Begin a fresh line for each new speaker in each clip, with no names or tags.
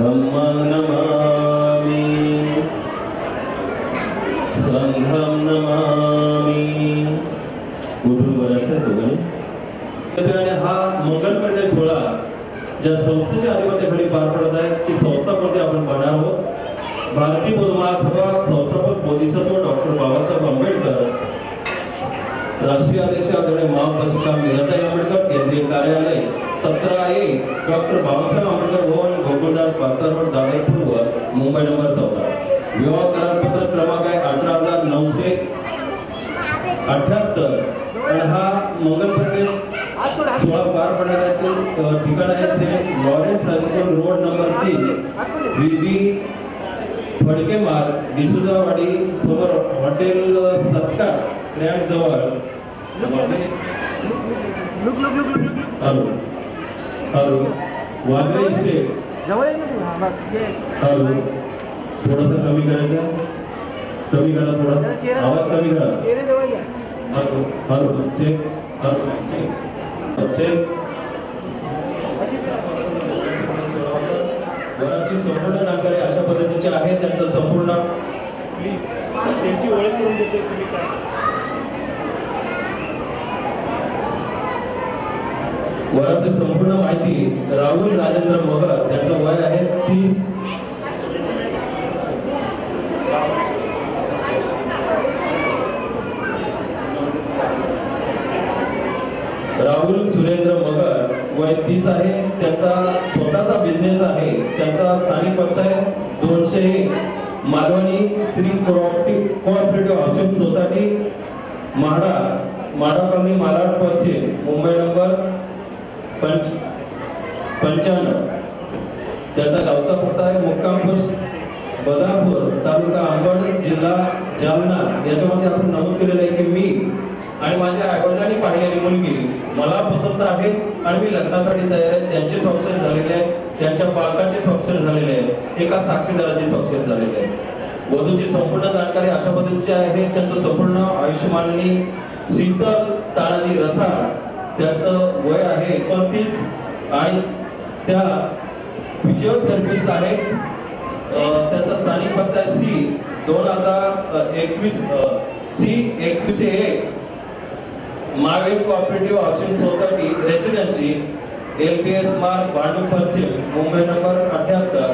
धम्मं नमामि संघं नमामि। कुठून बरायचं दोघांनी आणि हा मंगल परिणय सोहळा ज्या संस्थेच्या अधिपत्याखाली पार पडत आहे ती संस्था कोणती आपण पाहणार आहोत। भारतीय बौद्ध महासभा संस्थापक बोधिसत्व डॉक्टर बाबासाहेब आंबेडकर, राष्ट्रीय अध्यक्ष आदरणीय महाउपासिका मीराताई आंबेडकर, केंद्रीय कार्यालय 17A डॉक्टर बाबासाहेब आंबेडकर भवन, गोकुळदास पास्ता रोड, दादर पूर्व, मुंबई नंबर 14। विवाह करारपत्र क्रमांक आहे 18,978 आणि हा मंगल परिणय सोहळा पार पडण्याचे ठिकाण आहे Saint Lawrence high school road number 3, B B Phadke Marg, Dsouzawadi समोर हॉटेल सत्कार ग्रँड जवळ। हॅलो वारले इस्टेट हॅलो, थोडासा कमी करायचा, कमी करा, थोडा आवाज कमी करा। Hello hello check, hello check check. वराची संपूर्ण जानकारी अशा पद्धतीची आहे, त्यांचं संपूर्ण त्यांची ओळख करून देते तुम्ही काय। वराची संपूर्ण माहिती राहुल राजेंद्र मगर, त्यांचं वय आहे 30। राहुल सुरेंद्र मगर, वय 30 आहे, त्यांचा स्वतःचा बिझनेस आहे, त्यांचा स्थानिक पत्ता आहे 201 Malvani Shri cooperative housing society, MHADA colony, Malad पश्चिम, मुंबई नंबर 95। त्याचा गावचा पत्ता आहे मुक्काम पोस्ट बदापूर, तालुका अंबड, जिल्हा जालना। याच्यामध्ये असं नमूद केलेलं आहे की मी आणि माझ्या आईवडिलांनी पाहिलेली मुलगी मला पसंत आहे आणि मी लग्नासाठी तयार आहे। त्यांचे स्वाक्षर झालेले आहे, त्यांच्या पालकांचे स्वाक्षर झालेले आहे, एका साक्षीदाराचे स्वाक्षर झालेले आहे। वधूची संपूर्ण जानकारी अशा पद्धतीची आहे, त्यांचं संपूर्ण आयुष्यमाननी शीतल तानाजी रसाळ, त्यांचं वय आहे 29 आणि त्या फिजिओथेरपिस्ट आहे। त्यांचा स्थानिक पत्ता आहे C21 Mahavir cooperative housing society residency, LPS मार्ग, भांडूप पश्चिम, मुंबई नंबर 78।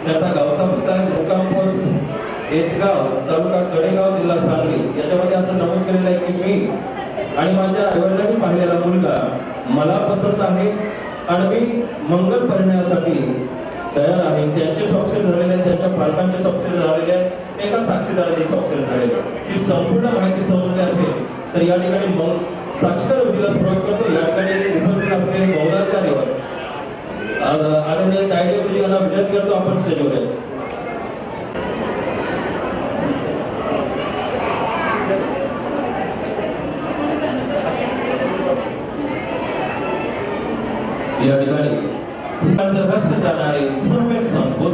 त्याचा गावचा पत्ता आहे मुक्काम पोस्ट एतगाव, तालुका कडेगाव, जिल्हा सांगली। याच्यामध्ये असं नमूद केलेलं आहे की मी आणि माझ्या आईवडिलांनी पाहिलेला मुलगा मला पसंत आहे आणि मी मंगल परिणयासाठी तयार आहे। त्यांचे स्वाक्षर झालेले आहेत, त्यांच्या पालकांचे स्वाक्षर झालेले आहेत, एका साक्षीदाराचे स्वाक्षर झालेले आहेत। ही संपूर्ण माहिती समजली असेल तर या ठिकाणी मग साक्षीदार विधीला सुरुवात करतो। या ठिकाणी उपस्थित असलेले बौद्धाचार्य आदरणीय तायडे गुरुजी यांना विनंती करतो आपण स्टेजवर यायचं। या ठिकाणी संघर्ष जाणारे सम्यक संबोध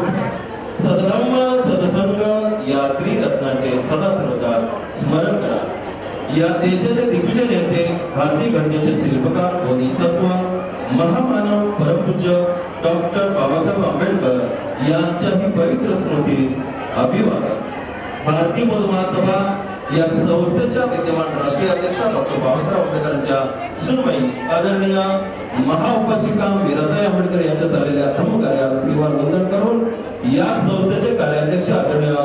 सदधम्म सदसंग या त्रिरत्नांचे सदा सर्वदा स्मरण करा। या देशाचे दिग्विजय नेते, भारतीय घटनेचे शिल्पकार, बोधिसत्व महामानव परमपूज्य डॉक्टर बाबासाहेब आंबेडकर यांच्याही पवित्र स्मृतीस अभिवादन। भारतीय बौद्ध महासभा या संस्थेच्या विद्यमान राष्ट्रीय अध्यक्ष डॉक्टर बाबासाहेब आंबेडकरांच्या सुनबाई आदरणीय महाउपासिका मीराताई आंबेडकर यांच्या चाललेल्या धम्म कार्यास त्रिवार वंदन करून या संस्थेचे कार्याध्यक्ष आदरणीय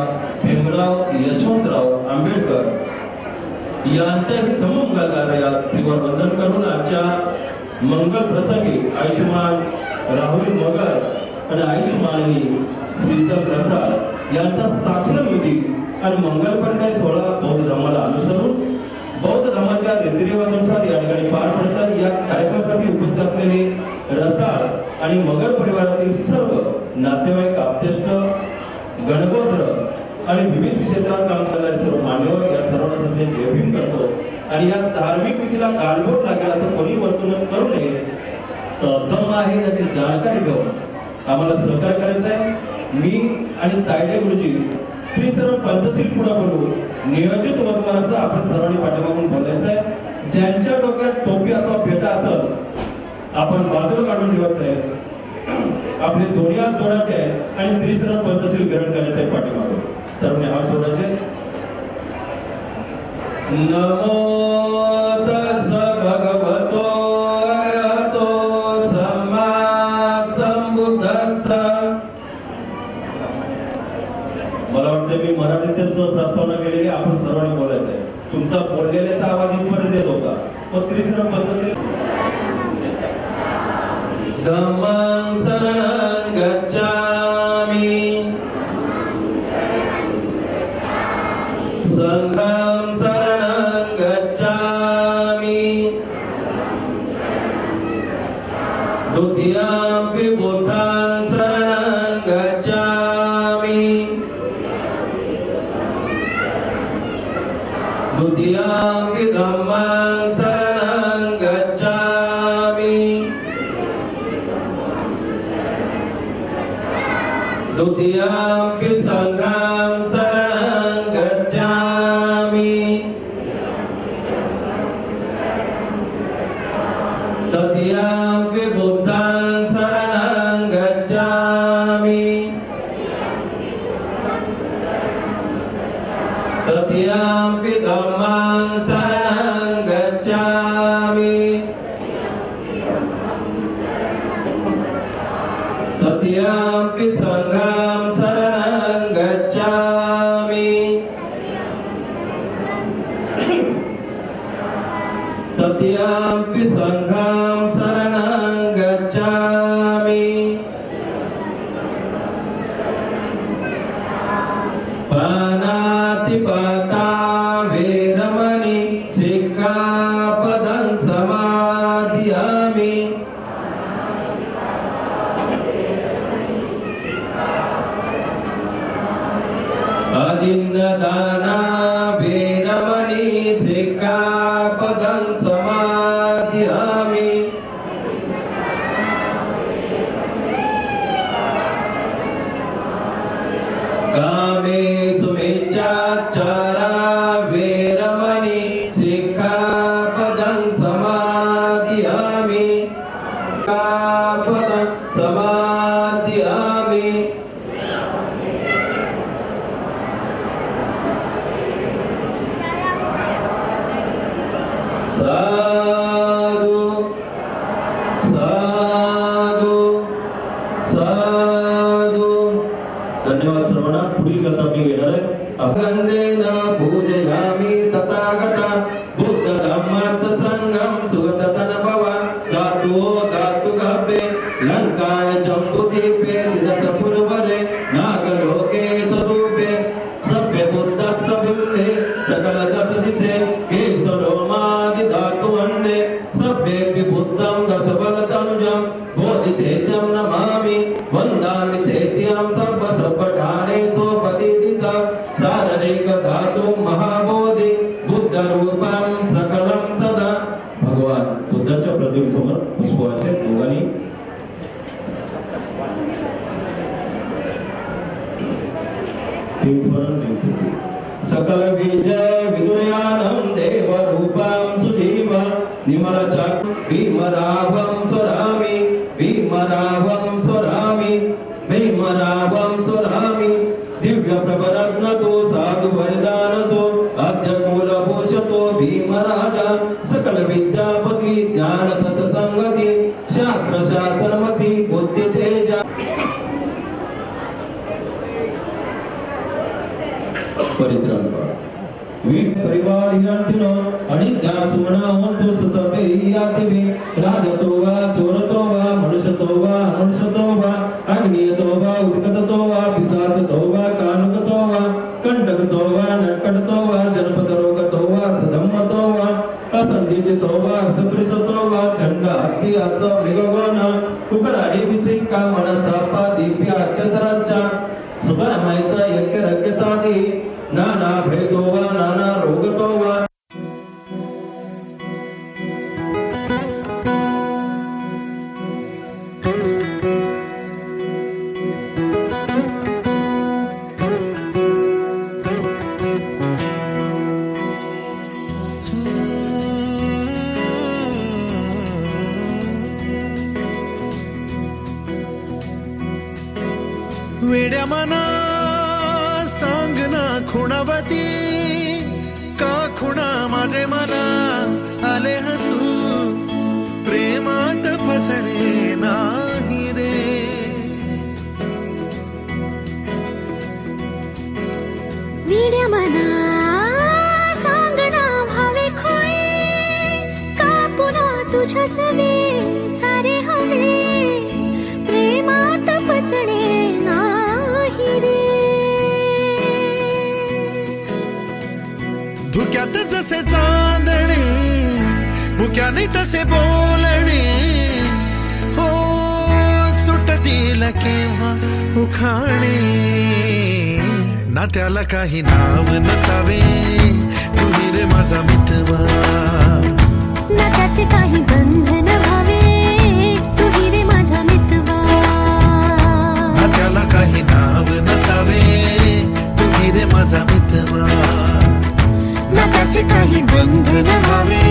भीमराव यशवंतराव आंबेडकर यांच्याही धम्म मंगल कार्यास त्रिवार वंदन करून आजच्या मंगल प्रसंगी आयुष्यमान राहुल मगर आणि आयुष्यमानी शीतल रसाळ यांचा साक्षर विधी आणि मंगल परिणय सोहळा बौद्ध धर्माला अनुसरून बौद्ध धर्माच्या रीतिरिवाजानुसार या ठिकाणी पार पडतात। या कार्यक्रमासाठी उपस्थित असलेले रसाळ आणि मगर परिवारातील सर्व नातेवाईक, आप्तेष्ट, गणगोत्र आणि विविध क्षेत्रात काम करणारे सर्व मान्यवर या सर्वांना असले जय भीम करतो आणि या धार्मिक विधीला गालबोट लागेल असं कोणी वर्तणूक करू नये। धम्म आहे याची जाणकारी घेऊन आम्हाला सहकार्य करायचं आहे। मी आणि तायडे गुरुजी त्रिसर्व पंचशील पुढे बोलू, नियोजित वधूवराचं आपण सर्वांनी पाठीमागून बोलायचं आहे। ज्यांच्या डोक्यात टोपी अथवा फेटा असेल आपण बाजूला काढून ठेवायचं आहे। आपण आपले दोन्ही हात जोडायचे आहेत आणि त्रिसरण पंचशील ग्रहण करायचे आहे पाठीमागे. सर्वांनी हात जोडायचे. नमो तस्स भगवतो अरहतो सम्मा संबुद्धस्स. मला वाटतं मी मराठीतच प्रस्तावना केलेली, आपण सर्वांनी बोलायचं आहे. तुमचा बोललेल्याचा आवाज इथपर्यंत येत होता. मग त्रिसरण पंचशील. धम्मं शरणं गच्छामि संघं शरणं गच्छामि द्वितीयंपि बुद्धं शरणं गच्छामि द्वितीयंपि धम्मं शरणं गच्छामि द्वितीयंपि संघं शरणं गच्छामि तृतीयंपि बुद्धं शरणं गच्छामि तृतीयंपि धम्मं शरणं गच्छामि तृतीयंपि संघं शरणं गच्छामि तृतीयंपि संघं शरणं गच्छामि पानातिपाता वेरमणि सिक्खापदं समादियामि अदिन्नदाना वेरमणि सिक्खापदं समादियामि कामेषु मिच्छाचारा वेरमणि सिक्खापदं समादियामि सिक्खापदं समादियामि साधु साधु साधु. धन्यवाद सर्वांना. पुढील कथा मी घेणार आहे. अभंदेन पूजयामि तथागता बुद्ध धम्माच संगम सुगततन भवा धातु धातु गभे लंकाय जम्बुदीपे दिदस पुरवरे नागलोके सरूपे सभ्य बुद्धस्स बिंबे सकल दस दिसे केसरोमादि धातु वंदे सभ्येपि बुद्धं दश बल तनुजं बोधि चैत्यं नमामि वन्दामि चैत्यं सर्व सर्वठाने सोपतिदिता शारीरिक धातु महाबोधि बुद्ध रूपं सकलं सदा. भगवान बुद्धाच्या प्रतिमे समोर पुष्पवाचे दोघांनी सकल विजय विदुरयानं देव रूपं सुजीव निमल चक भीमरावं स्वरामि भीमरावं स्वरामि भीमरावं स्वरामि दिव्य प्रबरत्नतो साधु वरदानतो आद्य कुलभूषतो भीमराजा सकल विद्यापति ज्ञान सतसंगति शास्त्र शासनमति बुद्धि तेजा. परित्राण परिवार हिरण्यनो अनित्या सुमना होन्तु ससपे यातिवे राजतो वा चोरतो वा मनुष्यतो वा अमनुष्यतो वा अग्नियतो वा उद्गततो वा पिशाचतो वा कानुकतो वा कंटकतो वा नटकटतो वा जनपदरोगतो वा सधम्मतो वा असंधितो वा सपृशतो वा चंड हत्ती अस मृगगण कुकरारी विचिका मनसा पादीप्या चतराचा सुपरमैसा यज्ञ रज्ञ साधी नाना भेदो वा नाना रोगतो वा.
वेड्या मना सांग ना खुणावती का खुणा माझे मला आले हसू प्रेमात फसणे नाही रे
वेड्या मना सांगना भावे खोळे का पुन्हा तुझ्या सवे सारे हवे प्रेमात फसणे नाही रे
धुक्यात जसे चांदणे मुक्याने तसे बोलणे हो सुटतील केव्हा उखाणे ना त्याला काही नाव नसावे तुही रे माझा मितवा
ना त्याचे काही बंधन व्हावे तुही रे माझा मितवा
ना त्याला काही नाव नसावे तुही रे माझा मितवा ना त्याचे काही बंधन व्हावे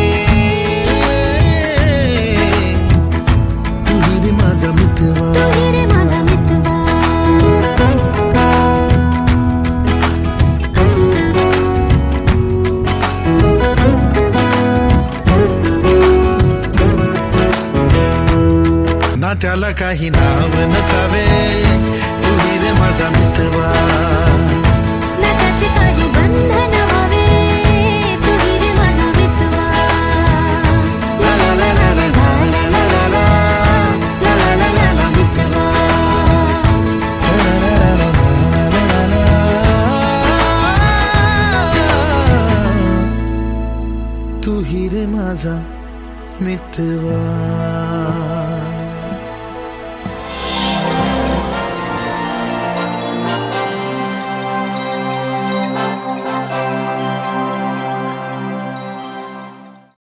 तुही रे माझा मितवा
तुही रे माझा मितवा
ना त्याला काही नाव नसावे तुही रे माझा मितवा